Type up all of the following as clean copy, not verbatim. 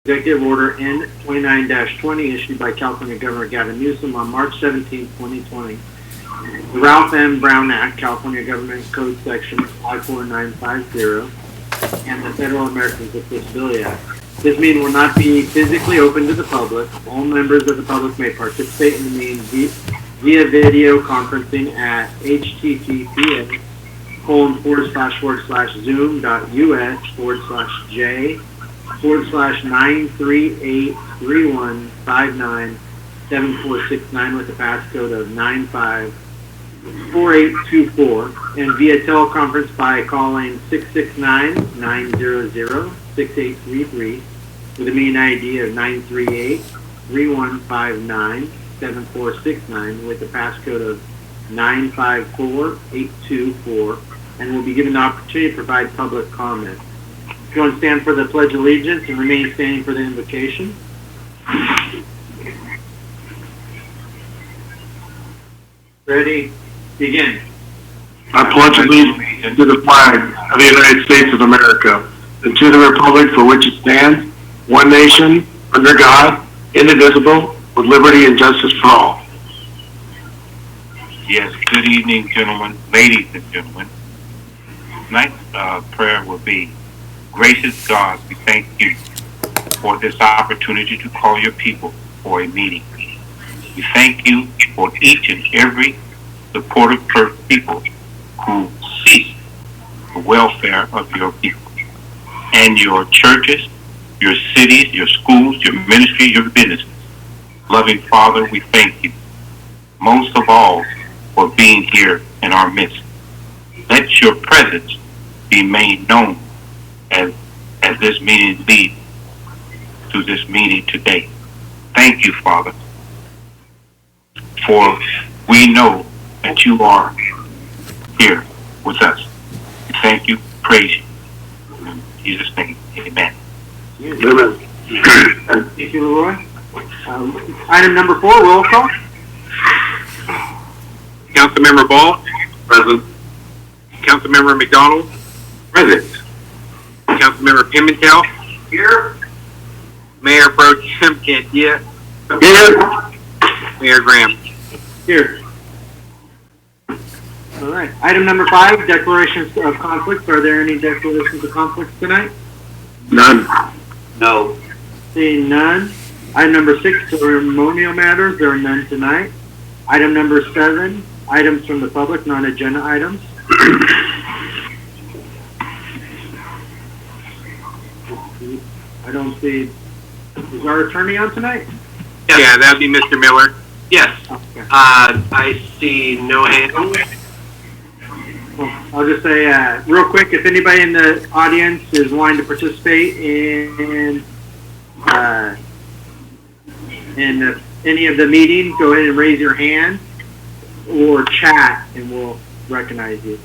Executive Order N-29-20 issued by California Governor Gavin Newsom on March 17, 2020. The Ralph M. Brown Act, California Government Code Section 54950, and the Federal Americans with Disabilities Act. This meeting will not be physically open to the public. All members of the public may participate in the meeting via video conferencing at https://zoom.us/j/93831597469 with the passcode of 954824 and via teleconference by calling 669-900-6833 with a meeting ID of 938-3159-7469 with the passcode of 954824 and will be given the opportunity to provide public comment. If you want to stand for the Pledge of Allegiance and remain standing for the invocation. Ready? Begin. I pledge allegiance to the flag of the United States of America and to the republic for which it stands, one nation, under God, indivisible, with liberty and justice for all. Yes, good evening, gentlemen, ladies and gentlemen. Tonight's prayer will be, Gracious God, we thank you for this opportunity to call your people for a meeting. We thank you for each and every supportive people who seek the welfare of your people and your churches, your cities, your schools, your ministry, your businesses. Loving Father, we thank you most of all for being here in our midst. Let your presence be made known as this meeting leads to this meeting today. Thank you, Father, for we know that you are here with us. Thank you, praise you. In Jesus' name, amen. Amen. Thank you, Leroy. Item number 4, roll call. Councilmember Ball. Present. Councilmember McDonald. Present. Councilmember Pimentel. Here. Mayor Pro Tem Cantia. Here. Mayor Graham. Here. All right. Item number 5, declarations of conflicts. Are there any declarations of conflicts tonight? None. No. Seeing none. Item number 6, ceremonial matters. There are none tonight. Item number 7, items from the public, non-agenda items. I don't see. Is our attorney on tonight? Yeah, that would be Mr. Miller. Yes. Okay. I see no hands. Well, I'll just say real quick, if anybody in the audience is wanting to participate in any of the meetings, go ahead and raise your hand or chat and we'll recognize you.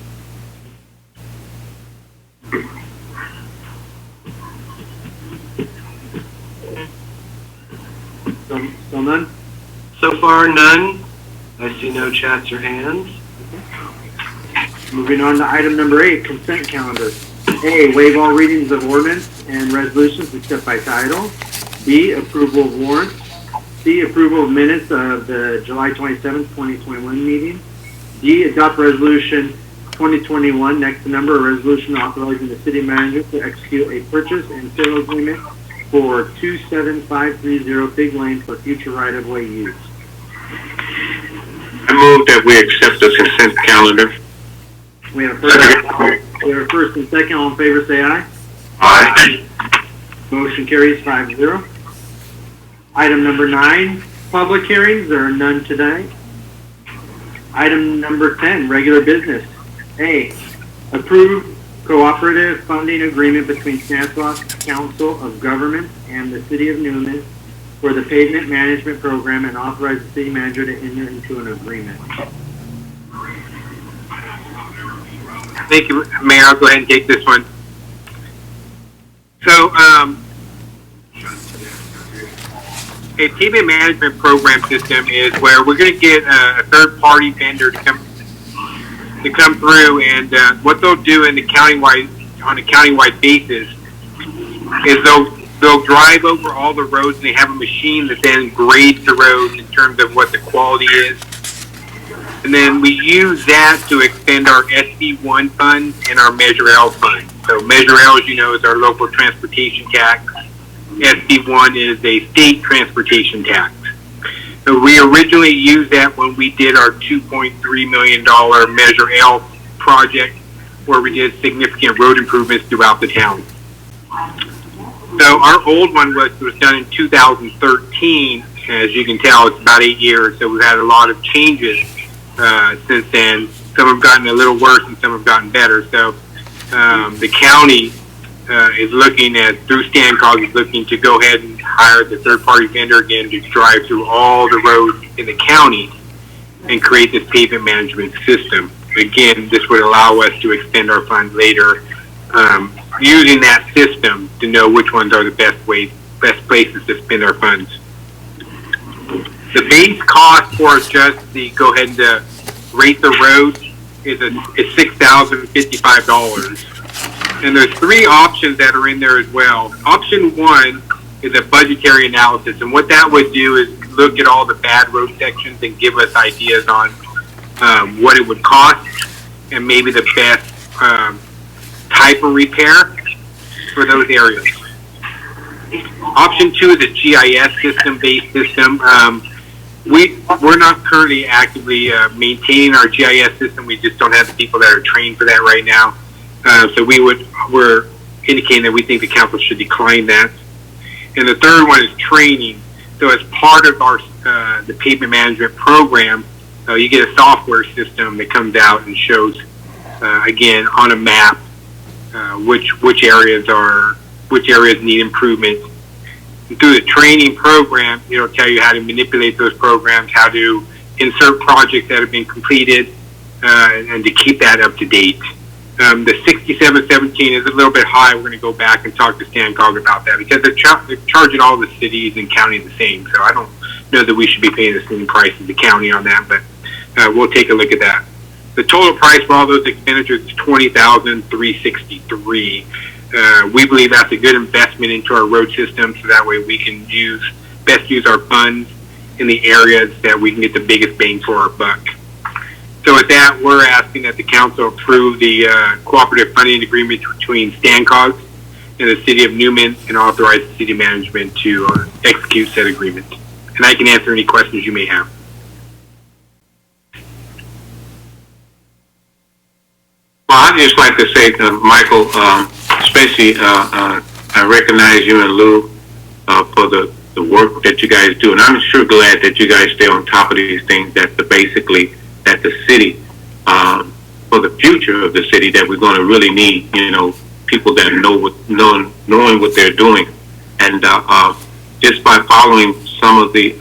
Still none? So far, none. I see no chats or hands. Moving on to item number 8, consent calendar. A, waive all readings of ordinance and resolutions except by title. B, approval of warrants. C, approval of minutes of the July 27, 2021 meeting. D, adopt resolution 2021, next to number, a resolution authorizing the city manager to execute a purchase and sale agreement for 27530 Big Lane for future right-of-way use. I move that we accept the consent calendar. We have a first and second. All in favor, say aye. Aye. Motion carries 5-0. Item number 9, public hearings. There are none tonight. Item number 10, regular business. A, approve cooperative funding agreement between Stanislaus Council of Governments and the City of Newman for the pavement management program and authorize the city manager to enter into an agreement. Thank you, Mayor. I'll go ahead and take this one. So, a pavement management program system is where we're going to get a third-party vendor to come through, and what they'll do in the on a countywide basis is they'll they'll drive over all the roads, and they have a machine that then grades the roads in terms of what the quality is. And then we use that to expend our SB1 funds and our Measure L funds. So Measure L, as you know, is our local transportation tax. SB1 is a state transportation tax. So we originally used that when we did our $2.3 million Measure L project, where we did significant road improvements throughout the town. So our old one was done in 2013. As you can tell, it's about 8 years, so we've had a lot of changes since then. Some have gotten a little worse and some have gotten better. So the county is looking at, through StanCog, is looking to go ahead and hire the third-party vendor again to drive through all the roads in the county and create this pavement management system. Again, this would allow us to extend our funds later, using that system to know which ones are the best places to spend our funds. The base cost for just the go ahead and rate the roads is $6,055. And there's 3 options that are in there as well. Option 1 is a budgetary analysis, and what that would do is look at all the bad road sections and give us ideas on what it would cost and maybe the best type of repair for those areas. Option 2 is a GIS system-based system. We're not currently actively maintaining our GIS system. We just don't have the people that are trained for that right now. So we're indicating that we think the council should decline that. And the third one is training. So as part of our the pavement management program, you get a software system that comes out and shows again on a map which areas need improvement. And through the training program, it'll tell you how to manipulate those programs, how to insert projects that have been completed, and to keep that up to date. The 6717 is a little bit high. We're going to go back and talk to StanCog about that because they're charging all the cities and counties the same. So I don't know that we should be paying the same price as the county on that, but we'll take a look at that. The total price for all those expenditures is $20,363. We believe that's a good investment into our road system, so that way we can best use our funds in the areas that we can get the biggest bang for our buck. So with that, we're asking that the council approve the cooperative funding agreement between StanCog and the city of Newman and authorize the city management to execute said agreement. And I can answer any questions you may have. Well, I'd just like to say to Michael, especially I recognize you and Lou for the work that you guys do, and I'm sure glad that you guys stay on top of these things. That that the city, for the future of the city, that we're going to really need, people that knowing what they're doing, and just by following some of the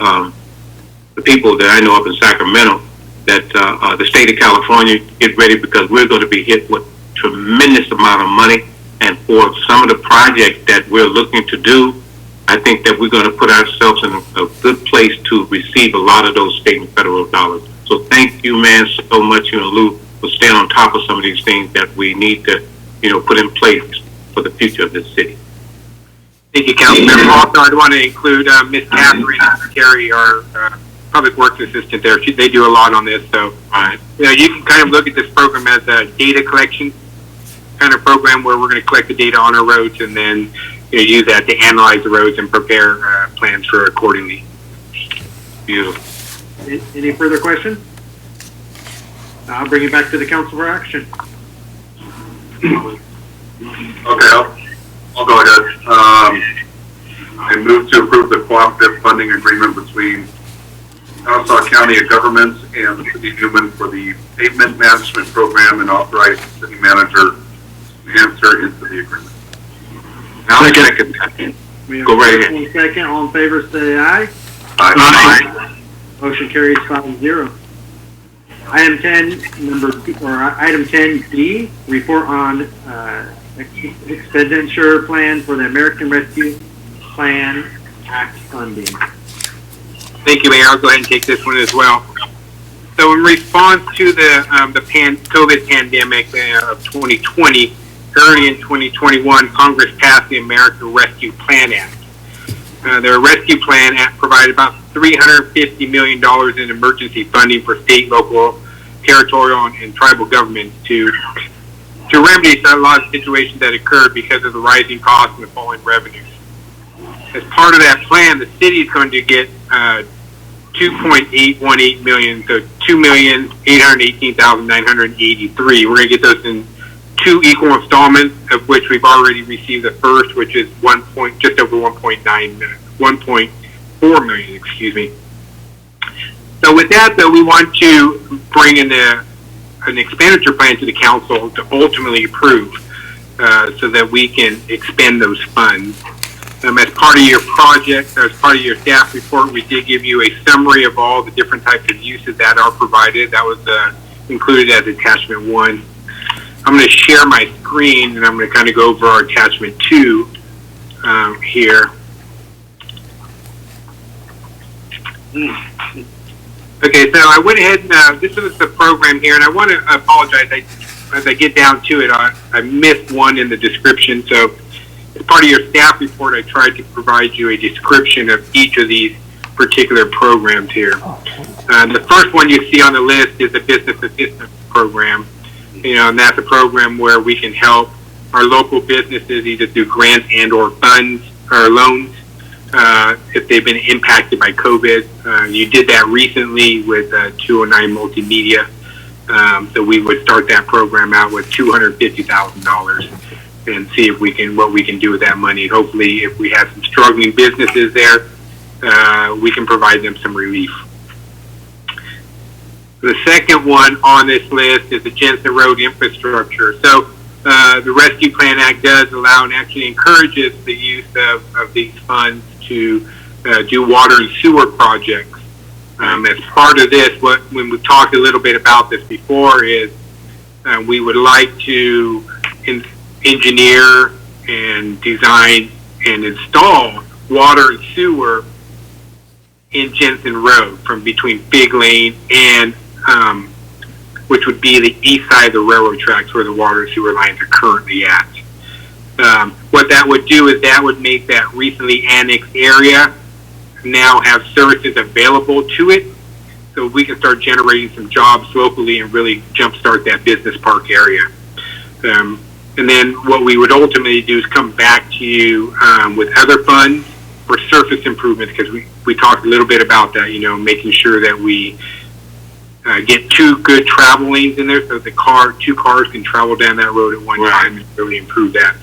people that I know up in Sacramento, that the state of California, get ready, because we're going to be hit with tremendous amount of money, and for some of the projects that we're looking to do, I think that we're going to put ourselves in a good place to receive a lot of those state and federal dollars. So thank you, man, so much, Lou, for staying on top of some of these things that we need to, put in place for the future of this city. Thank you, Councilmember. Also, I'd want to include Ms. Catherine Terry, our Public Works Assistant there. They do a lot on this. So, you can kind of look at this program as a data collection kind of program where we're going to collect the data on our roads and then use that to analyze the roads and prepare plans for accordingly. Beautiful. Any further questions? I'll bring it back to the council for action. Okay, I'll go ahead. I move to approve the cooperative funding agreement between Nassau County Governments and the City of Newman for the pavement management program, and authorize the city manager to enter into the agreement. Now, second. Go right ahead. 1 second. All in favor, say aye. Aye. Motion carries 5-0. Item 10D, report on expenditure plan for the American Rescue Plan Act funding. Thank you, Mayor. I'll go ahead and take this one as well. So in response to the COVID pandemic of 2020, early in 2021, Congress passed the American Rescue Plan Act. The Rescue Plan Act provided about $350 million in emergency funding for state, local, territorial, and tribal governments to remedy a lot of situations that occurred because of the rising costs and the falling revenues. As part of that plan, the city is going to get $2.818 million, so $2,818,983. We're going to get those in 2 equal installments, of which we've already received the first, which is just over 1.4 million, excuse me. So with that, though, we want to bring in an expenditure plan to the council to ultimately approve, so that we can expend those funds. As part of your project, as part of your staff report, we did give you a summary of all the different types of uses that are provided. That was included as attachment 1. I'm going to share my screen, and I'm going to kind of go over our attachment 2 here. Okay, so I went ahead and this is the program here, and I want to apologize. As I get down to it, I missed one in the description. So as part of your staff report, I tried to provide you a description of each of these particular programs here. The first one you see on the list is the Business Assistance Program. And that's a program where we can help our local businesses either through grants and or funds or loans if they've been impacted by COVID. You did that recently with 209 Multimedia. So we would start that program out with $250,000 and see if what we can do with that money. Hopefully, if we have some struggling businesses there, we can provide them some relief. The second one on this list is the Jensen Road infrastructure. So the Rescue Plan Act does allow and actually encourages the use of these funds to do water and sewer projects. As part of this, when we've talked a little bit about this before, is we would like to engineer and design and install water and sewer in Jensen Road from between Big Lane and which would be the east side of the railroad tracks where the water and sewer lines are currently at. What that would do is that would make that recently annexed area now have services available to it, so we can start generating some jobs locally and really jumpstart that business park area. And then what we would ultimately do is come back to you with other funds for surface improvements, because we talked a little bit about that, making sure that we get 2 good travel lanes in there so the 2 cars can travel down that road at one time and really improve that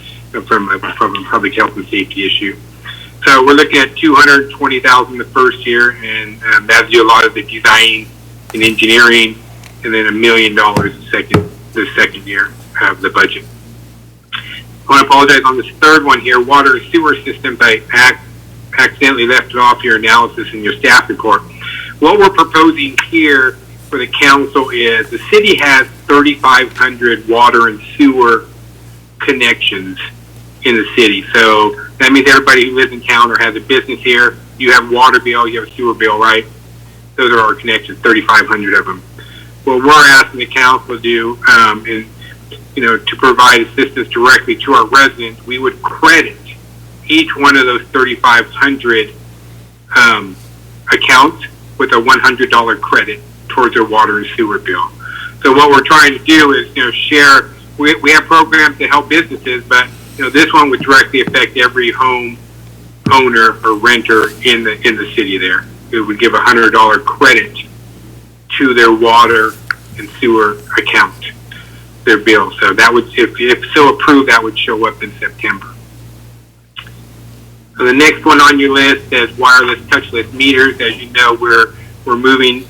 from a public health and safety issue. So we're looking at $220,000 the first year, and that'll do a lot of the design and engineering, and then $1 million the second year of the budget. I want to apologize on this third one here, water and sewer systems. I accidentally left it off your analysis in your staff report. What we're proposing here for the council is the city has 3,500 water and sewer connections in the city. So that means everybody who lives in town or has a business here, you have a water bill, you have a sewer bill, right? Those are our connections, 3,500 of them. What we're asking the council to do is, to provide assistance directly to our residents, we would credit each one of those 3,500 accounts with a $100 credit towards their water and sewer bill. So what we're trying to do is, share. We have programs to help businesses, but this one would directly affect every home owner or renter in the city there. It would give a $100 credit to their water and sewer account, their bill. So that would, if so approved, that would show up in September. So the next one on your list is wireless touchless meters. As you know, we're moving.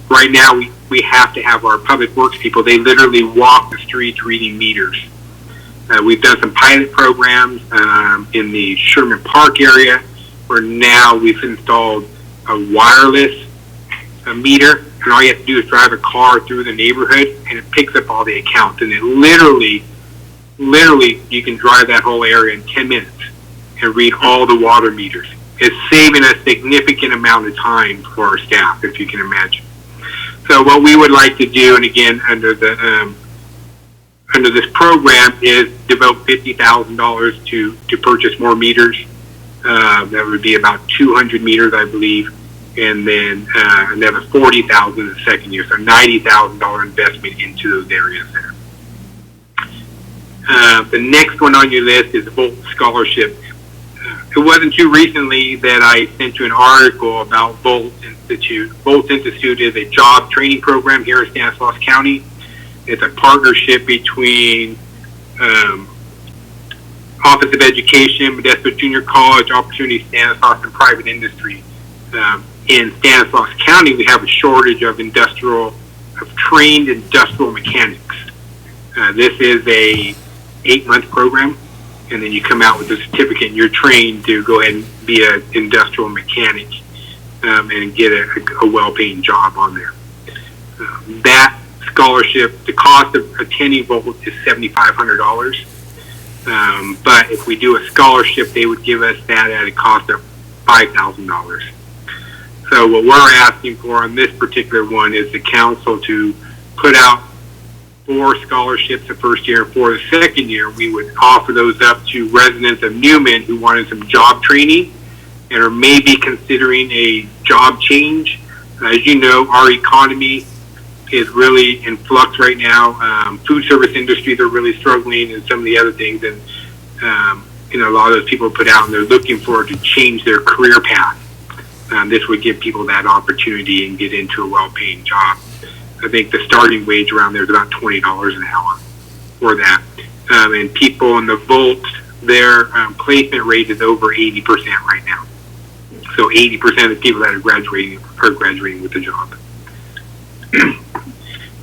Right now, we have to have our public works people. They literally walk the streets reading meters. We've done some pilot programs in the Sherman Park area, where now we've installed a wireless meter, and all you have to do is drive a car through the neighborhood, and it picks up all the accounts. And it literally, you can drive that whole area in 10 minutes and read all the water meters. It's saving a significant amount of time for our staff, if you can imagine. So what we would like to do, and again, under the under this program is devote $50,000 to purchase more meters. That would be about 200 meters, I believe, and then another $40,000 in the second year, so $90,000 investment into those areas there. The next one on your list is the Volt Scholarship. It wasn't too recently that I sent you an article about Volt Institute. Volt Institute is a job training program here in Stanislaus County. It's a partnership between Office of Education, Modesto Junior College, Opportunity Stanislaus, and private industry. In Stanislaus County, we have a shortage of trained industrial mechanics. This is a 8-month program, and then you come out with a certificate and you're trained to go ahead and be an industrial mechanic and get a well-paying job on there. That scholarship, the cost of attending Volt is $7,500. But if we do a scholarship, they would give us that at a cost of $5,000. So what we're asking for on this particular one is the council to put out 4 scholarships the first year, and for the second year, we would offer those up to residents of Newman who wanted some job training and are maybe considering a job change. As you know, our economy is really in flux right now. Food service industries are really struggling, and some of the other things. And a lot of those people put out and they're looking for to change their career path. This would give people that opportunity and get into a well-paying job. I think the starting wage around there is about $20 an hour for that. And people in the Volt, their placement rate is over 80% right now. So 80% of the people that are graduating with a job.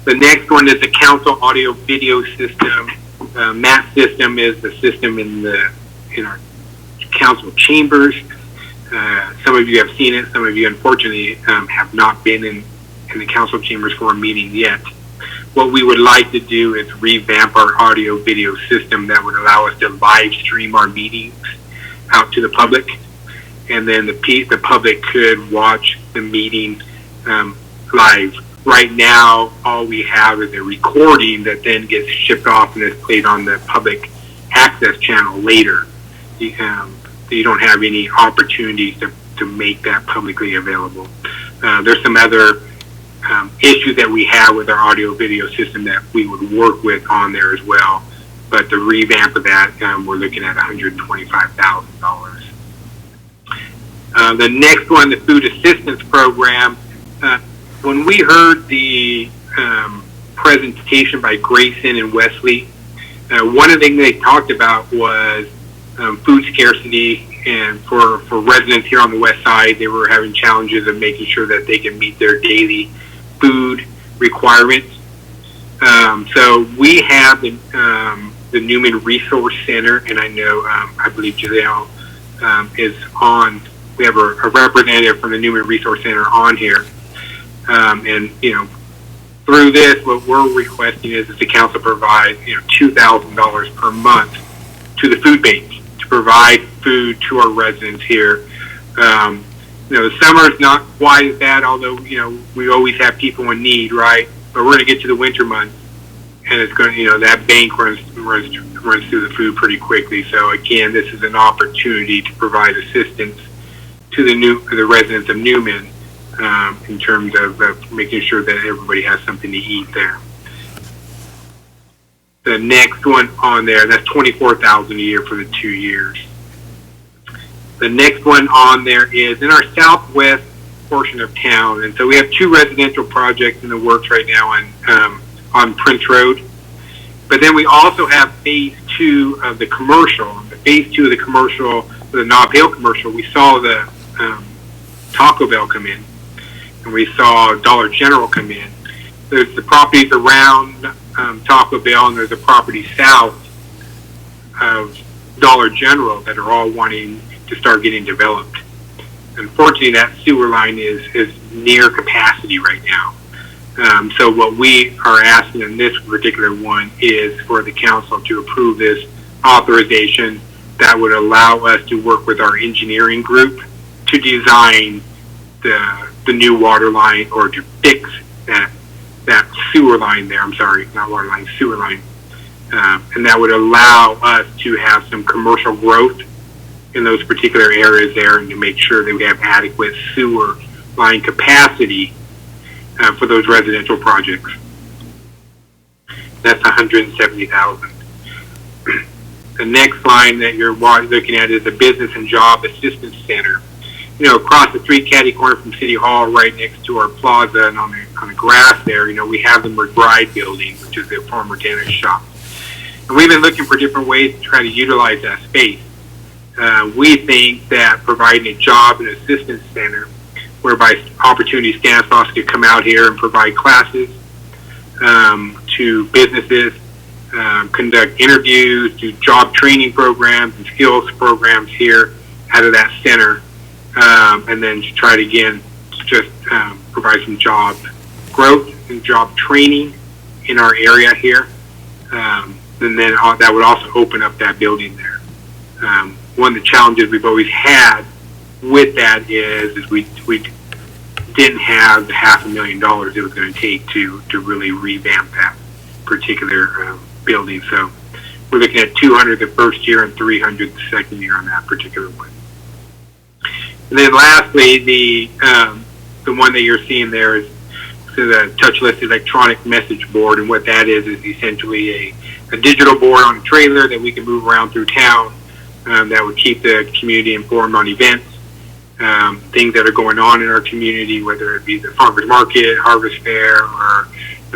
The next one is the council audio video system. That system is the system in our council chambers. Some of you have seen it. Some of you, unfortunately, have not been in the council chambers for a meeting yet. What we would like to do is revamp our audio video system that would allow us to live stream our meetings out to the public, and then the public could watch the meeting live. Right now, all we have is a recording that then gets shipped off and is played on the public access channel later. You don't have any opportunities to make that publicly available. There's some other issues that we have with our audio video system that we would work with on there as well. But the revamp of that, we're looking at $125,000. The next one, the food assistance program. When we heard the presentation by Grayson and Wesley, one of the things they talked about was food scarcity, and for residents here on the west side, they were having challenges of making sure that they can meet their daily food requirements. So we have the Newman Resource Center, and I believe Giselle is on. We have a representative from the Newman Resource Center on here. And through this, what we're requesting is that the council provide $2,000 per month to the food bank to provide food to our residents here. The summer is not quite as bad, although we always have people in need, right? But we're going to get to the winter months, and it's going to that bank runs through the food pretty quickly. So again, this is an opportunity to provide assistance to the residents of Newman. In terms of making sure that everybody has something to eat there. The next one on there, that's $24,000 a year for the 2 years. The next one on there is in our southwest portion of town, and so we have 2 residential projects in the works right now on Prince Road. But then we also have phase 2 of the commercial. The phase 2 of the commercial, the Nob Hill commercial, we saw the Taco Bell come in. And we saw Dollar General come in. There's the properties around Taco Bell, and there's a property south of Dollar General that are all wanting to start getting developed. Unfortunately, that sewer line is near capacity right now. So what we are asking in this particular one is for the council to approve this authorization that would allow us to work with our engineering group to design the new water line, or to fix that sewer line there. I'm sorry, not water line, sewer line. and that would allow us to have some commercial growth in those particular areas there, and to make sure that we have adequate sewer line capacity for those residential projects. That's $170,000. The next line that you're looking at is the Business and Job Assistance Center. You know, across the street, catty corner from City Hall, right next to our plaza, and on the grass there, you know, we have the McBride building, which is the former dentist shop. And we've been looking for different ways to try to utilize that space. We think that providing a job and assistance center, whereby opportunity stand us to come out here and provide classes to businesses, conduct interviews, do job training programs and skills programs here out of that center, and then to try to, again, just provide some job growth and job training in our area here. And then that would also open up that building there. One of the challenges we've always had with that is we didn't have the $500,000 it was going to take to really revamp that particular building. So we're looking at $200 the first year and $300 the second year on that particular one. And then lastly, the one that you're seeing there is the Touchless electronic message board, and what that is essentially a digital board on a trailer that we can move around through town that would keep the community informed on events, things that are going on in our community, whether it be the farmers market, harvest fair, or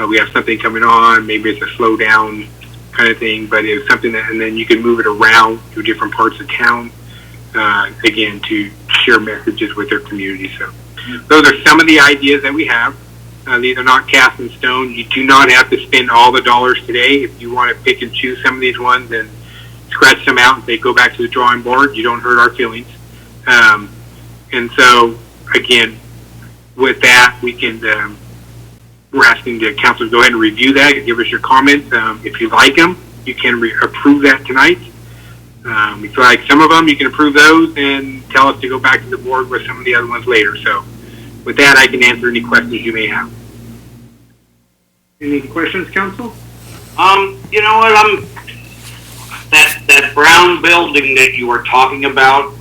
we have something coming on, maybe it's a slowdown kind of thing, but it's something that, and then you can move it around to different parts of town, again, to share messages with their community. So those are some of the ideas that we have. These are not cast in stone. You do not have to spend all the dollars today. If you want to pick and choose some of these ones and scratch them out and say, go back to the drawing board, you don't hurt our feelings. And so, again, with that, we can, we're asking the council to go ahead and review that and give us your comments. If you like them, you can approve that tonight. If you like some of them, you can approve those and tell us to go back to the board with some of the other ones later. So with that, I can answer any questions you may have. Any questions, council? You know what, that brown building that you were talking about,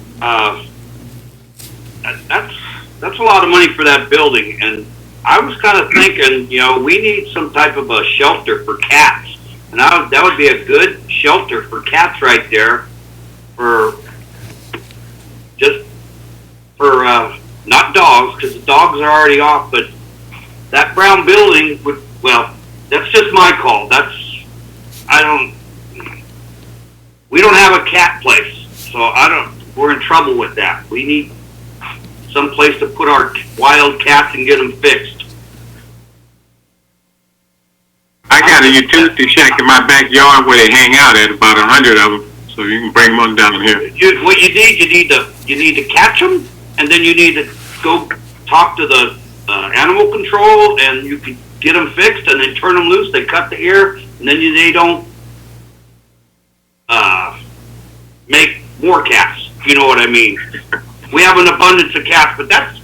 that's a lot of money for that building, and I was kind of thinking, you know, we need some type of a shelter for cats, and that would be a good shelter for cats right there, not dogs, because the dogs are already off, but that brown building would, well, that's just my call. We don't have a cat place, so we're in trouble with that. We need some place to put our wild cats and get them fixed. I got a utility shack in my backyard where they hang out at, about 100 of them, so you can bring them on down here. What you need to catch them, and then you need to go talk to the animal control, and you can get them fixed, and then turn them loose. They cut the ear, and then they don't make more cats. You know what I mean? We have an abundance of cats, but that's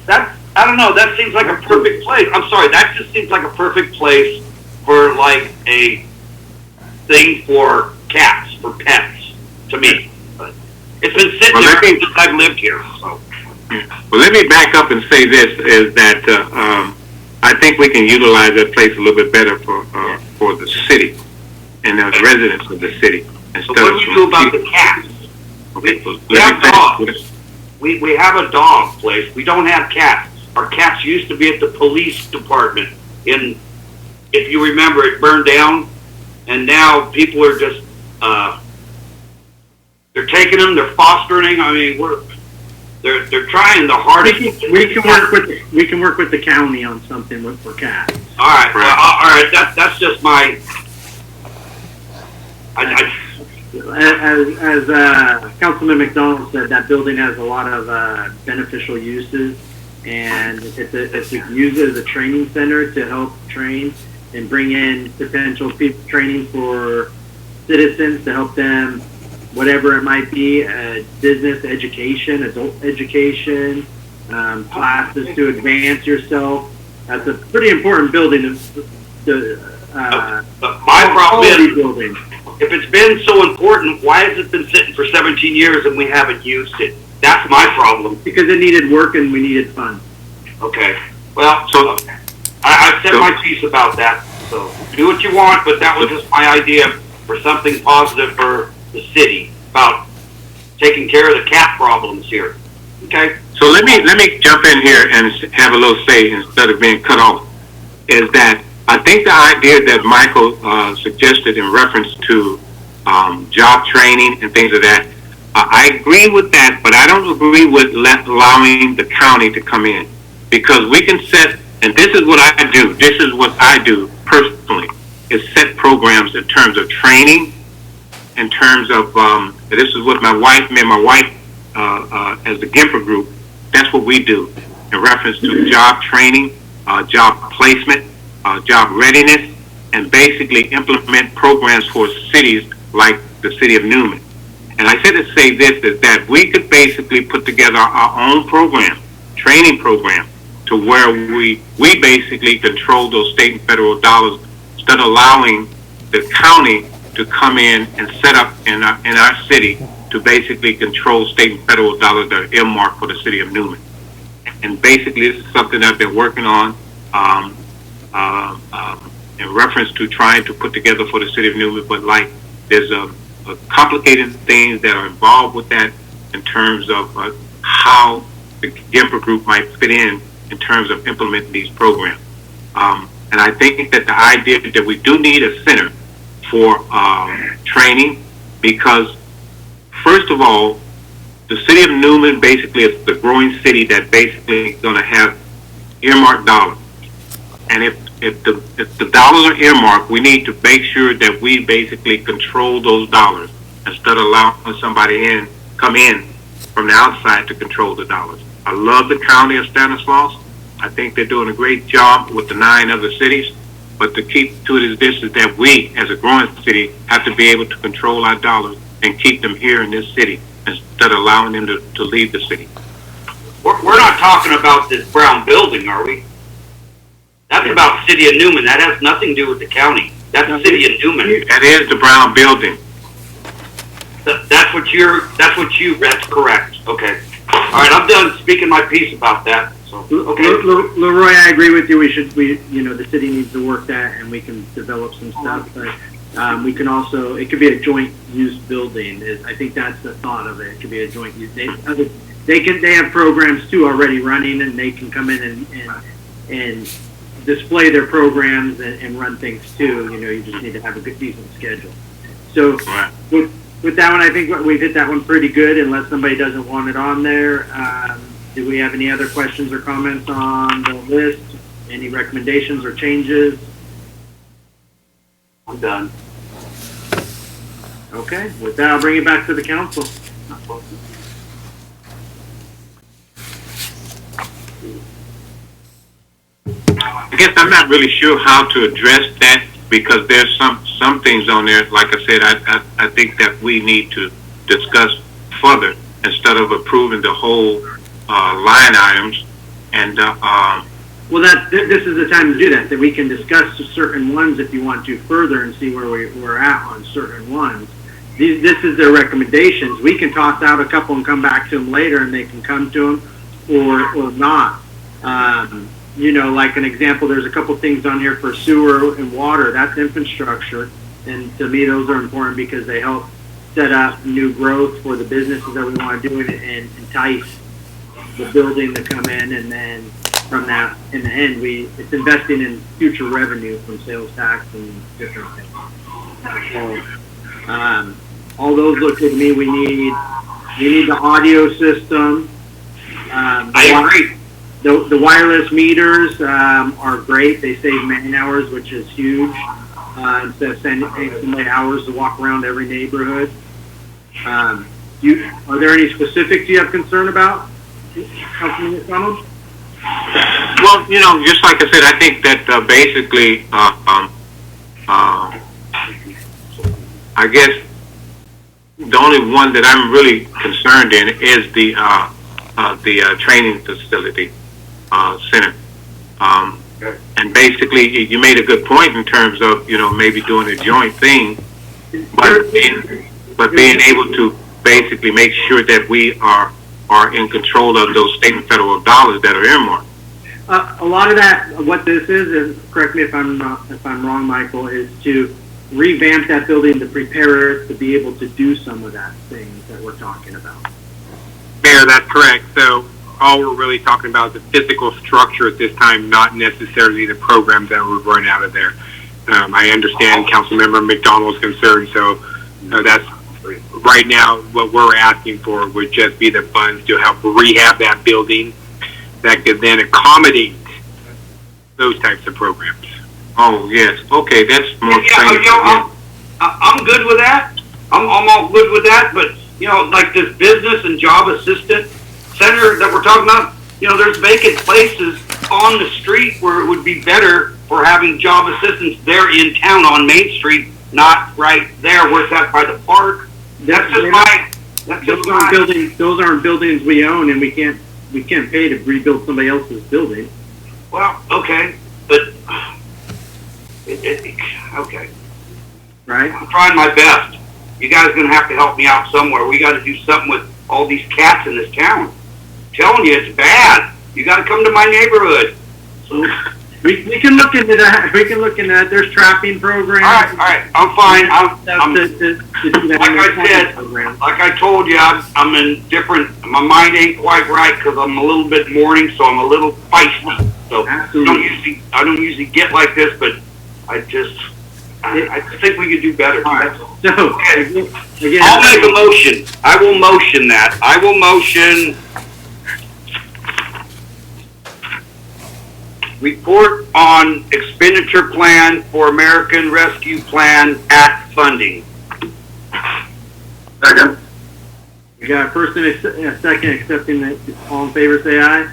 I don't know. That seems like a perfect place. I'm sorry. That just seems like a perfect place for like a thing for cats, for pets, to me. But it's been sitting there since I've lived here. So. Well, let me back up and say this, is that I think we can utilize that place a little bit better for the city and the residents of the city. So what do you do about the cats? Okay, we have dogs. We have a dog place. We don't have cats. Our cats used to be at the police department. If you remember, it burned down, and now people are just they're taking them, they're fostering. I mean, they're trying the hardest. We can work with the county on something for cats. All right, all right. That's just my. As Councilman McDonald said, that building has a lot of beneficial uses, and it's used as a training center to help train and bring in potential training for citizens to help them, whatever it might be, business education, adult education, classes to advance yourself. That's a pretty important building to But my problem quality is, building. if it's been so important, why has it been sitting for 17 years and we haven't used it? That's my problem. Because it needed work and we needed funds. Okay. Well, so I said my piece about that. So do what you want, but that was just my idea for something positive for the city about taking care of the cat problems here. Okay. So let me jump in here and have a little say instead of being cut off. Is that I think the idea that Michael suggested in reference to job training and things of that, I agree with that, but I don't agree with allowing the county to come in, because we can set, and this is what I do. This is what I do personally, is set programs in terms of training, in terms of this is what me and my wife as the Gimper group, that's what we do in reference to job training, job placement, job readiness, and basically implement programs for cities like the city of Newman. And I said to say this, is that we could basically put together our own program, training program, to where we basically control those state and federal dollars instead of allowing the county to come in and set up in our city to basically control state and federal dollars that are earmarked for the city of Newman. And basically this is something I've been working on in reference to trying to put together for the city of Newman, but like there's a complicated things that are involved with that in terms of how the Gimper group might fit in terms of implementing these programs. And I think that the idea that we do need a center for training, because first of all, the city of Newman basically is the growing city that basically is going to have earmarked dollars. And if the dollars are earmarked, we need to make sure that we basically control those dollars instead of allowing somebody come in from the outside to control the dollars. I love the county of Stanislaus. I think they're doing a great job with the 9 other cities. But the key to it is this, is that we, as a growing city, have to be able to control our dollars and keep them here in this city instead of allowing them to leave the city. We're not talking about this brown building, are we? That's about the city of Newman. That has nothing to do with the county. That's the city of Newman. That is the brown building. That's correct. Okay. All right, I'm done speaking my piece about that. So, okay. Leroy, I agree with you. The city needs to work that, and we can develop some stuff. But we can also, it could be a joint use building. I think that's the thought of it. It could be a joint use. They have programs too already running, and they can come in and display their programs and run things too. You just need to have a good, decent schedule. So with that one, I think we've hit that one pretty good, unless somebody doesn't want it on there. Do we have any other questions or comments on the list? Any recommendations or changes? I'm done. Okay, with that, I'll bring it back to the council. I guess I'm not really sure how to address that, because there's some things on there, like I said, I think that we need to discuss further instead of approving the whole line items. And well, this is the time to do that. That we can discuss certain ones if you want to further and see where we're at on certain ones. This is their recommendations. We can toss out a couple and come back to them later, and they can come to them or not. Like an example, there's a couple things on here for sewer and water. That's infrastructure, and to me, those are important because they help set up new growth for the businesses that we want to do and entice the building to come in, and then from that, in the end, it's investing in future revenue from sales tax and different things. So, all those look good to me. We need the audio system. I agree. The wireless meters are great. They save man hours, which is huge. Instead of paying somebody hours to walk around every neighborhood. Are there any specifics you have concern about? Councilman McDonald? well, just like I said, I think that basically, I guess the only one that I'm really concerned in is the training facility center. And basically, you made a good point in terms of, maybe doing a joint thing, but being able to basically make sure that we are in control of those state and federal dollars that are earmarked. A lot of that, what this is, correct me if I'm wrong, Michael, is to revamp that building to prepare it to be able to do some of that things that we're talking about. Mayor, that's correct. So all we're really talking about is the physical structure at this time, not necessarily the programs that would run out of there. I understand Councilmember McDonald's concern, so that's right now what we're asking for would just be the funds to help rehab that building that could then accommodate those types of programs. Oh, yes. Okay, that's more I'm good with that. I'm all good with that, but, like this business and job assistant center that we're talking about, there's vacant places on the street where it would be better for having job assistants there in town on Main Street, not right there where it's at by the park. Those aren't buildings we own, and we can't pay to rebuild somebody else's building. Well, okay, but okay. Right? I'm trying my best. You guys are gonna have to help me out somewhere. We got to do something with all these cats in this town. I'm telling you, it's bad. You got to come to my neighborhood. So, we can look into that. We can look into that. There's trapping programs. all right. I'm fine. Like I told you, I'm in different. My mind ain't quite right because I'm a little bit morning, so I'm a little feisty. So Absolutely. I don't usually get like this, but I think we could do better. Right. So again, I'll make a motion. I will motion that. I will motion report on expenditure plan for American Rescue Plan Act funding. Second. we got a first and a second accepting that. All in favor, say aye.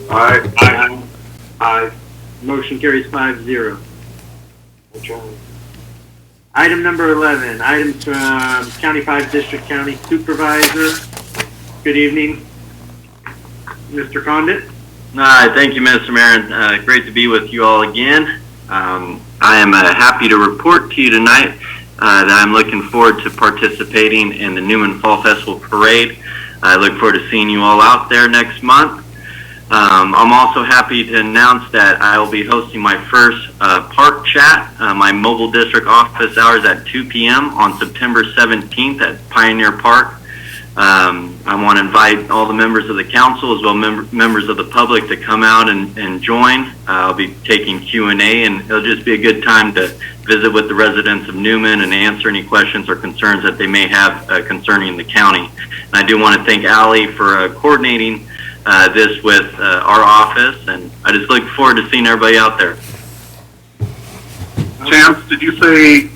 Aye. Aye. Motion carries 5-0. Item number 11, items from County 5 District County Supervisor. Good evening, Mr. Condit. Thank you, Mr. Mayor. Great to be with you all again. I am happy to report to you tonight that I'm looking forward to participating in the Newman Fall Festival Parade. I look forward to seeing you all out there next month. I'm also happy to announce that I will be hosting my first park chat, my mobile district office hours at 2 p.m. on September 17th at Pioneer Park. I want to invite all the members of the council as well members of the public to come out and join. I'll be taking Q&A, and it'll just be a good time to visit with the residents of Newman and answer any questions or concerns that they may have concerning the county. And I do want to thank Allie for coordinating this with our office, and I just look forward to seeing everybody out there. Chance, did you say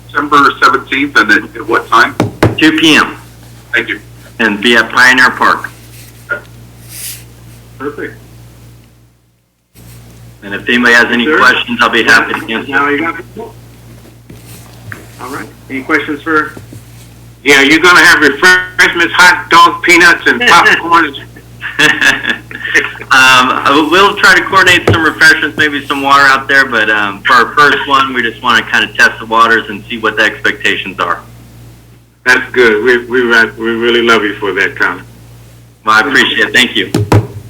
December 17th and at what time? 2 p.m. Thank you. and be at Pioneer Park. Perfect. And if anybody has any questions, I'll be happy to answer. Now you got it. All right. Any questions for? Yeah, you're going to have refreshments, hot dog, peanuts, and popcorn. We'll try to coordinate some refreshments, maybe some water out there, but for our first one, we just want to kind of test the waters and see what the expectations are. That's good. We really love you for that, Connor. Well, I appreciate it. Thank you.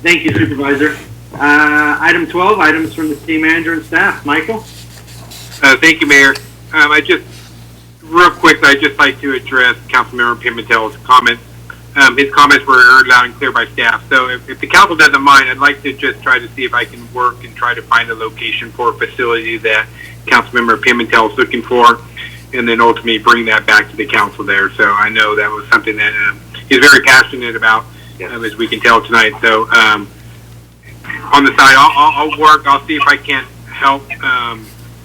Thank you, Supervisor. Item 12, items from the city manager and staff. Michael? Thank you, Mayor. Real quick, I'd just like to address Councilmember Pimentel's comments. His comments were heard loud and clear by staff. So if the council doesn't mind, I'd like to just try to see if I can work and try to find a location for a facility that Councilmember Pimentel is looking for, and then ultimately bring that back to the council there. So I know that was something that he's very passionate about, as we can tell tonight. So on the side, I'll work. I'll see if I can't help.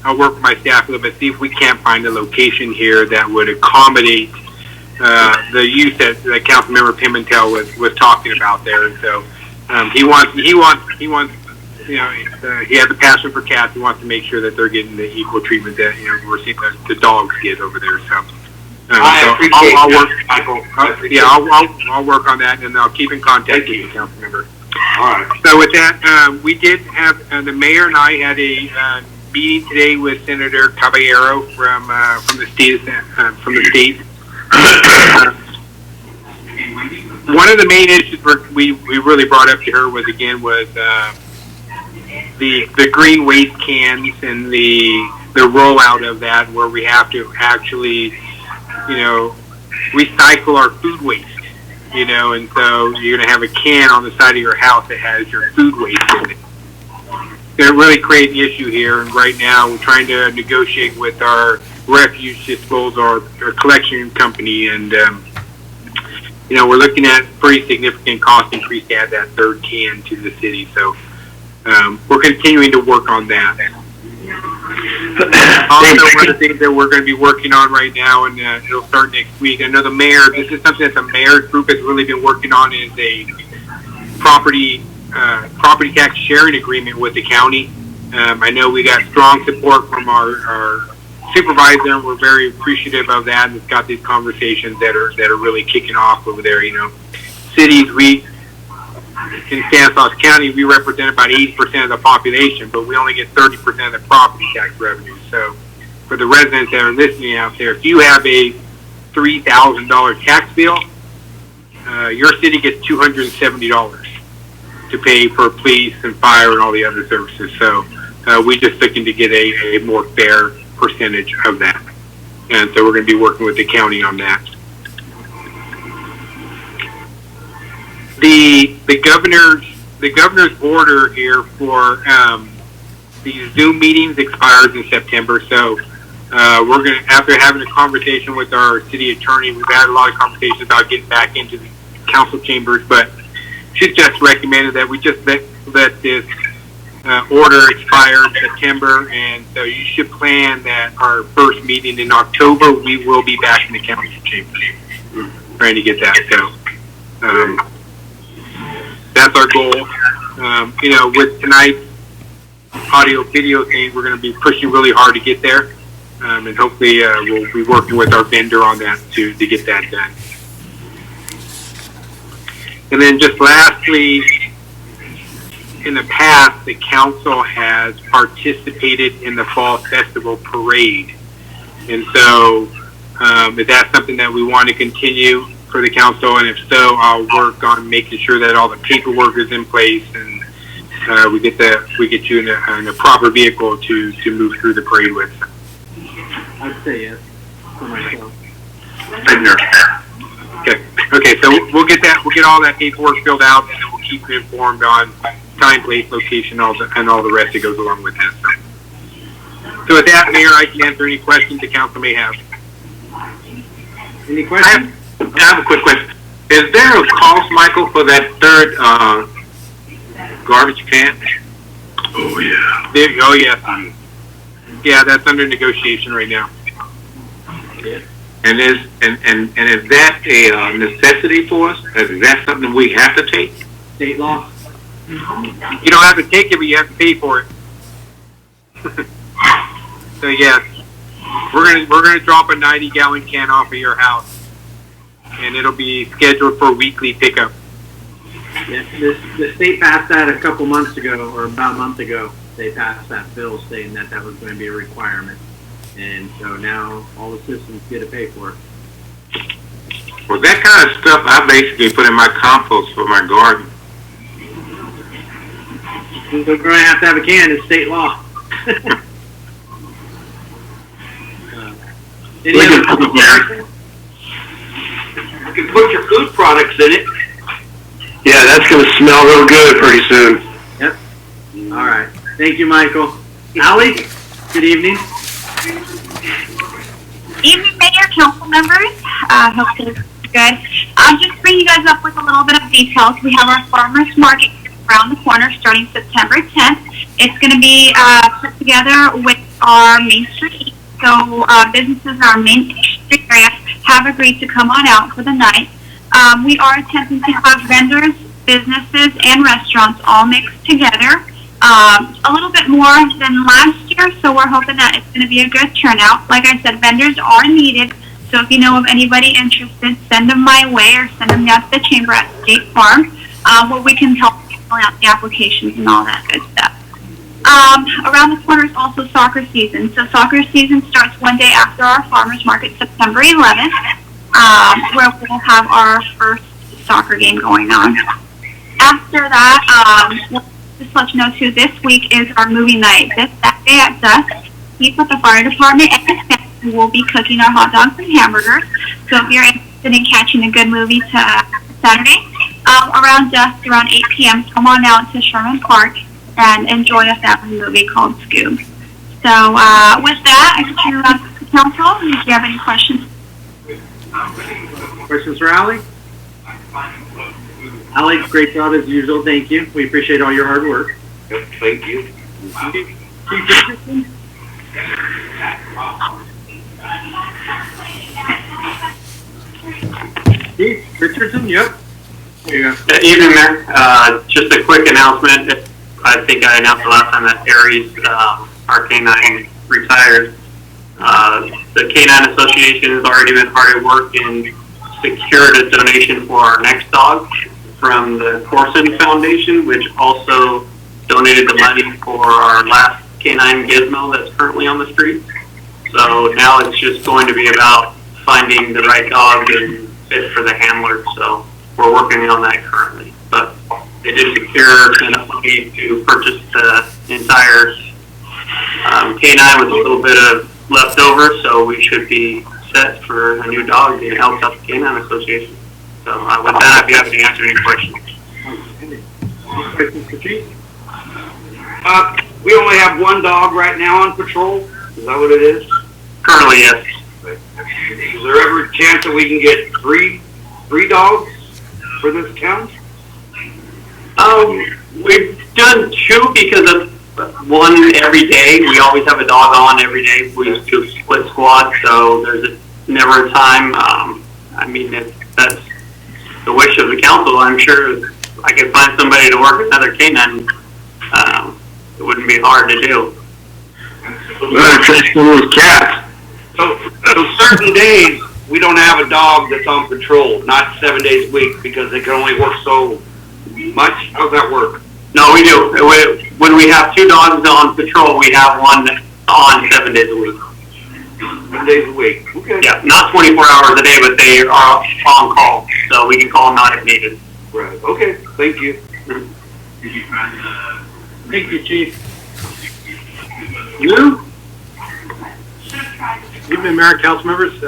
I'll work with my staff a little bit, see if we can't find a location here that would accommodate the use that Councilmember Pimentel was talking about there. And so he wants, you know, he has a passion for cats. He wants to make sure that they're getting the equal treatment that, you know, we're seeing the dogs get over there. So I appreciate I'll that, work, Michael. I'll work on that, and I'll keep in contact with you, Councilmember. All right. So with that, we did have, the mayor and I had a meeting today with Senator Caballero from the state. One of the main issues we really brought up to her was the green waste cans and the rollout of that, where we have to actually, recycle our food waste. And so you're going to have a can on the side of your house that has your food waste in it. It really creates an issue here, and right now we're trying to negotiate with our refuge disposal, our collection company, and we're looking at pretty significant cost increase to add that third can to the city. So we're continuing to work on that. Also, one of the things that we're going to be working on right now, and it'll start next week. I know the mayor. This is something that the mayor's group has really been working on, is a property tax sharing agreement with the county. I know we got strong support from our supervisor, and we're very appreciative of that. And it's got these conversations that are really kicking off over there. Cities, in Stanislaus County, we represent about 80% of the population, but we only get 30% of the property tax revenue. So for the residents that are listening out there, if you have a $3,000 tax bill, your city gets $270 to pay for police and fire and all the other services. So we're just looking to get a more fair percentage of that. And so we're going to be working with the county on that. The governor's order here for these Zoom meetings expires in September. So we're going to, after having a conversation with our city attorney, we've had a lot of conversations about getting back into the council chambers, but she just recommended that we just let this order expire in September, and so you should plan that our first meeting in October, we will be back in the council chambers. We're trying to get that. So that's our goal. With tonight's audio video thing, we're going to be pushing really hard to get there, and hopefully we'll be working with our vendor on that to get that done. And then just lastly, in the past, the council has participated in the Fall Festival Parade. And so is that something that we want to continue for the council? And if so, I'll work on making sure that all the paperwork is in place, and we get you in a proper vehicle to move through the parade with. I'd say yes for myself. Okay, so we'll get all that paperwork filled out, and then we'll keep you informed on time, place, location, and all the rest that goes along with that. So with that, Mayor, I can answer any questions the council may have. Any questions? I have a quick question. Is there a cost, Michael, for that third garbage can? Oh, yeah. Yes. Yeah, that's under negotiation right now. Yeah. And is that a necessity for us? Is that something we have to take? State law. You don't have to take it, but you have to pay for it. So yes, we're gonna drop a 90-gallon can off of your house, and it'll be scheduled for weekly pickup. Yeah, the state passed that a couple months ago, or about a month ago. They passed that bill saying that was going to be a requirement, and so now all the citizens get to pay for it. Well, that kind of stuff I basically put in my compost for my garden. We're going to have a can. It's state law. Any other questions? You can put your food products in it. Yeah, that's going to smell real good pretty soon. Yep. All right. Thank you, Michael. Allie, good evening. Evening, Mayor, council members. Hope you're good. I'll just bring you guys up with a little bit of details. We have our farmers market around the corner starting September 10th. It's going to be put together with our Main Street. So businesses in our Main Street area have agreed to come on out for the night. We are attempting to have vendors, businesses, and restaurants all mixed together. A little bit more than last year, so we're hoping that it's going to be a good turnout. Like I said, vendors are needed, so if you know of anybody interested, send them my way or send them down to the chamber at State Farm, where we can help filling out the applications and all that good stuff. Around the corner is also soccer season. So soccer season starts one day after our farmers market, September 11th, where we'll have our first soccer game going on. After that, we'll just let you know too, this week is our movie night. This Saturday at dusk, we with the fire department and the family will be cooking our hot dogs and hamburgers. So if you're interested in catching a good movie Saturday, around dusk, around 8 p.m., come on out to Sherman Park and enjoy a family movie called Scoob. So with that, I turn it over to council. If you have any questions. Questions for Allie? Allie, great job as usual. Thank you. We appreciate all your hard work. Yep, thank you. Chief Richardson? Chief Richardson, yep. There you go. Evening, Mayor. Just a quick announcement. I think I announced the last time that Aries, our canine, retired. The Canine Association has already been hard at work and secured a donation for our next dog from the Corson Foundation, which also donated the money for our last canine Gizmo that's currently on the street. So now it's just going to be about finding the right dog and fit for the handler. So we're working on that currently. But they did secure enough money to purchase the entire canine with a little bit of leftover, so we should be set for a new dog and help out the Canine Association. So with that, I'd be happy to answer any questions. Questions for Chief? We only have one dog right now on patrol. Is that what it is? Currently, yes. Is there ever a chance that we can get three dogs for this count? We've done two because of one every day. We always have a dog on every day. We do split squad, so there's never a time. I mean, if that's the wish of the council, I'm sure if I could find somebody to work another canine, it wouldn't be hard to do. With cats. So certain days we don't have a dog that's on patrol, not 7 days a week because they can only work so much. How's that work? No, we do. When we have two dogs on patrol, we have one on 7 days a week. 7 days a week. Okay. Yeah, not 24 hours a day, but they are on call, so we can call them out if needed. Right. Okay. Thank you. Thank you, Chief. You? Evening, Mayor, council members.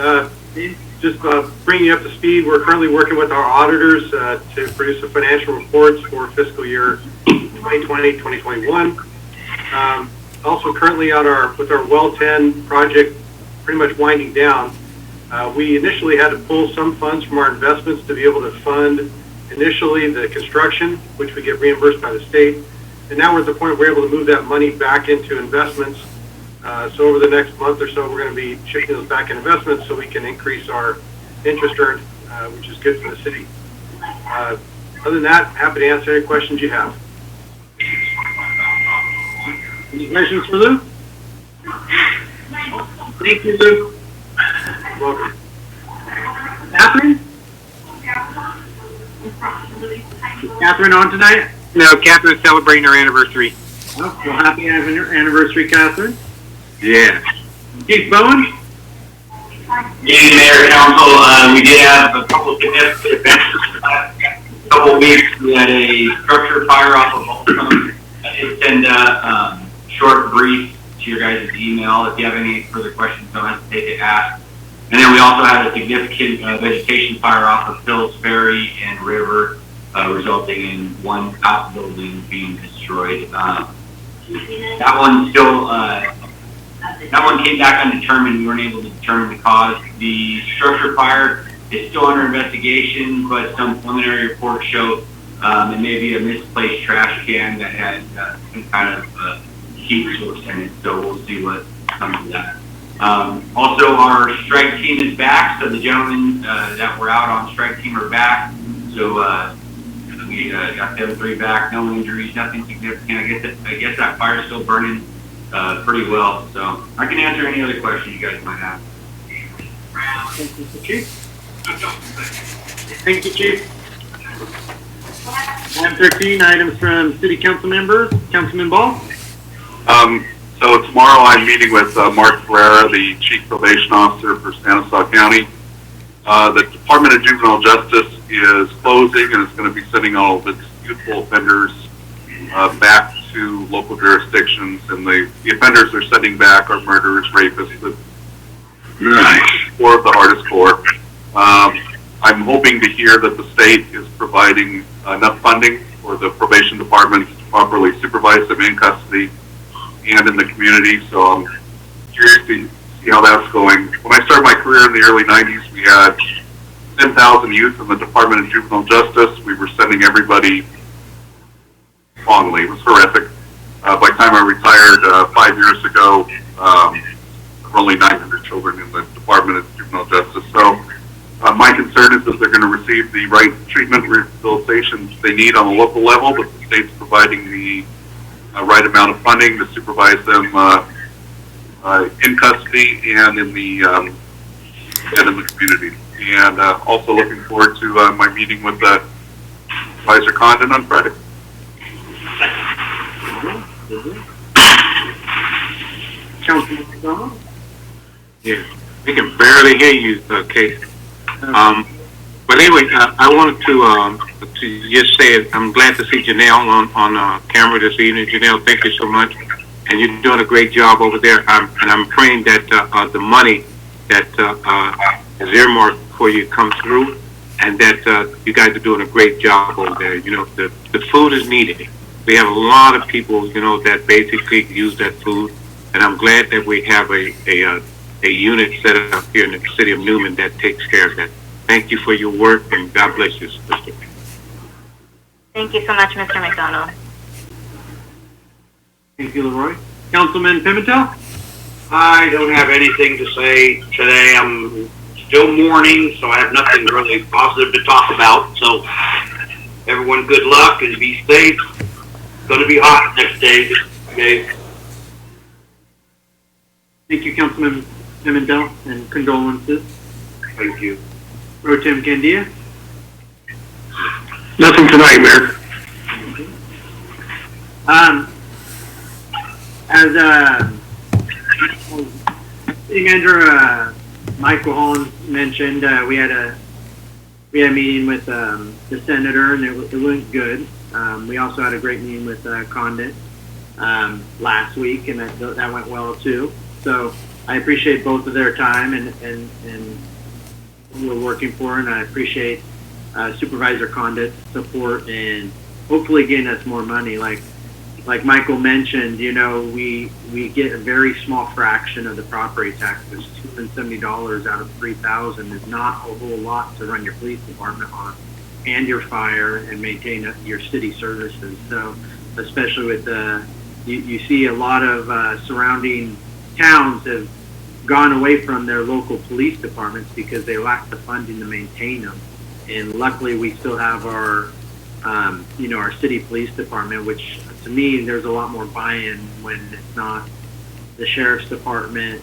Just bringing you up to speed, we're currently working with our auditors to produce the financial reports for fiscal year 2020, 2021. Also currently with our Well 10 project pretty much winding down, we initially had to pull some funds from our investments to be able to fund initially the construction, which we get reimbursed by the state. And now we're at the point where we're able to move that money back into investments. So over the next month or so, we're going to be shifting those back in investments so we can increase our interest earned, which is good for the city. Other than that, happy to answer any questions you have. Any questions for Lou? Thank you, Lou. Welcome. Catherine? Is Catherine on tonight? No, Catherine's celebrating her anniversary. Oh, well, happy anniversary, Catherine. Yeah. Chief Bowen? Evening, Mayor, Council. We did have a couple of significant events a couple of weeks. We had a structure fire off of Volcom. I did send a short brief to your guys' email. If you have any further questions, don't hesitate to ask. And then we also had a significant vegetation fire off of Phillips Ferry and River, resulting in one outbuilding being destroyed. That one still, that one came back undetermined. We weren't able to determine the cause. The structure fire is still under investigation, but some preliminary reports show it may be a misplaced trash can that had some kind of heat source in it. So we'll see what comes of that. Also, our strike team is back. So the gentlemen that were out on strike team are back. So we got them three back, no injuries, nothing significant. I guess that fire's still burning pretty well. So I can answer any other questions you guys might have. Thank you, Chief. Thank you, Chief. Item 13, items from city council members. Councilman Ball. So tomorrow I'm meeting with Mark Ferreira, the Chief Probation Officer for Stanislaus County. The Department of Juvenile Justice is closing and is going to be sending all of its youthful offenders back to local jurisdictions, and the offenders they're sending back are murderers, rapists, four of the hardest core. I'm hoping to hear that the state is providing enough funding for the probation department to properly supervise them in custody and in the community, so I'm curious to see how that's going. When I started my career in the early 90s, we had 10,000 youth in the Department of Juvenile Justice. We were sending everybody fondly. It was horrific. By the time I retired 5 years ago, there were only 900 children in the Department of Juvenile Justice. So my concern is that they're going to receive the right treatment rehabilitation they need on a local level, but the state's providing the right amount of funding to supervise them in custody and in the community. And also looking forward to my meeting with Supervisor Condon on Friday. Councilman McDonald. Yeah, we can barely hear you, Casey. But anyway, I wanted to just say I'm glad to see Janelle on camera this evening. Janelle, thank you so much, and you're doing a great job over there. And I'm praying that the money that is earmarked for you comes through, and that you guys are doing a great job over there. You know, the food is needed. We have a lot of people, you know, that basically use that food, and I'm glad that we have a unit set up here in the city of Newman that takes care of that. Thank you for your work, and God bless you, sister. Thank you so much, Mr. McDonald. Thank you, Leroy. Councilman Pimentel. I don't have anything to say today. I'm still mourning, so I have nothing really positive to talk about. So everyone, good luck and be safe. It's going to be hot next day. Okay. Thank you, Councilman Pimentel, and condolences. Thank you. Pro Tem Candia. Nothing tonight, Mayor. As City Manager Michael Holland mentioned, we had a meeting with the senator, and it went good. We also had a great meeting with Condon last week, and that went well too. So I appreciate both of their time and we're working for, and I appreciate Supervisor Condon's support and hopefully getting us more money. Like Michael mentioned, you know, we get a very small fraction of the property taxes. $270 out of $3,000 is not a whole lot to run your police department on, and your fire, and maintain your city services. So, especially with you see a lot of surrounding towns have gone away from their local police departments because they lack the funding to maintain them. And luckily, we still have our city police department, which to me, there's a lot more buy-in when it's not the sheriff's department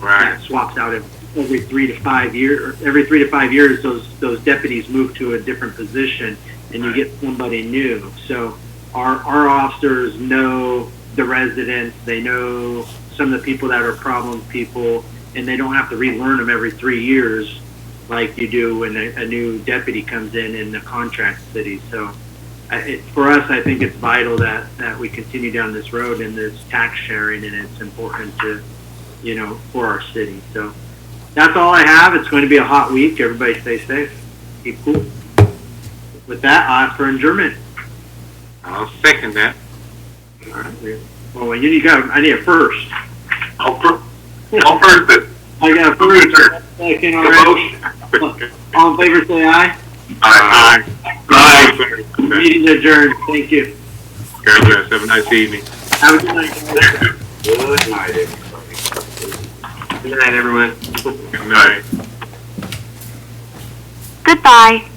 that swaps out every 3 to 5 years. Every 3 to 5 years, those deputies move to a different position, and you get somebody new. So our officers know the residents, they know some of the people that are problem people, and they don't have to relearn them every 3 years like you do when a new deputy comes in the contract city. So for us, I think it's vital that we continue down this road, and there's tax sharing, and it's important to, you know, for our city. So that's all I have. It's going to be a hot week. Everybody stay safe. Keep cool. With that, I'll ask for adjournment. I'll second that. All right. Well, I need a first. I'll first it. I got a first. Second already. All in favor, say aye. Aye. Aye. Meeting adjourned. Thank you. God bless. Have a nice evening. Have a good night. Good night, everybody. Good night, everyone. Good night. Goodbye.